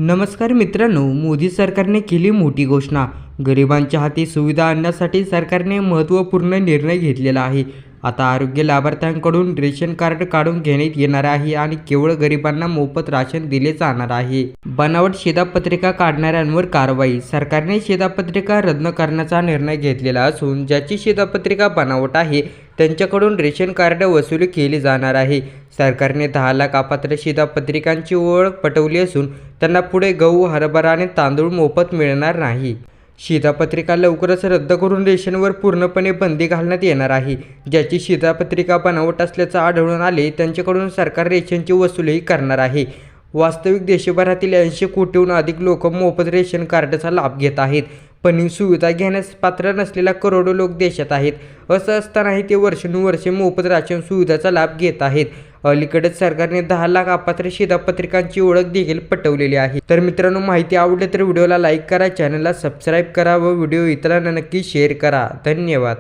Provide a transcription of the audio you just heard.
नमस्कार मित्रांनो, मोदी सरकारने केली मोठी घोषणा. गरिबांच्या हाती सुविधा आणण्यासाठी सरकारने महत्त्वपूर्ण निर्णय घेतलेला आहे. आता आरोग्य लाभार्थ्यांकडून रेशन कार्ड काढून घेण्यात येणार आहे आणि केवळ गरिबांना मोफत राशन दिले जाणार आहे. बनावट शिधापत्रिका काढणाऱ्यांवर कारवाई. सरकारने शिधापत्रिका रद्द करण्याचा निर्णय घेतलेला असून ज्याची शिधापत्रिका बनावट आहे त्यांच्याकडून रेशन कार्ड वसूल केली जाणार आहे. सरकारने 10 लाख अपात्र शिधापत्रिकांची ओळख पटवली असून त्यांना पुढे गहू, हरभरा आणि तांदूळ मोफत मिळणार नाही. शिधापत्रिका लवकरच रद्द करून रेशनवर पूर्णपणे बंदी घालण्यात येणार आहे. ज्याची शिधापत्रिका बनावट असल्याचं आढळून आले त्यांच्याकडून सरकार रेशनची वसूलही करणार आहे. वास्तविक देशभरातील 80 कोटीहून अधिक लोक मोफत रेशन कार्डचा लाभ घेत आहेत, पण ही सुविधा घेण्यास पात्र नसलेल्या करोडो लोक देशात आहेत. असं असतानाही ते वर्षानुवर्षे मोफत राशन सुविधेचा लाभ घेत आहेत. अलीकडेच सरकारने 10 लाख अपात्र शिधापत्रिकांची ओळख देखील पटवलेली आहे. तर मित्रांनो, माहिती आवडली तर व्हिडिओला लाईक करा, चॅनलला सबस्क्राईब करा व व्हिडिओ इतरांना नक्की शेअर करा. धन्यवाद.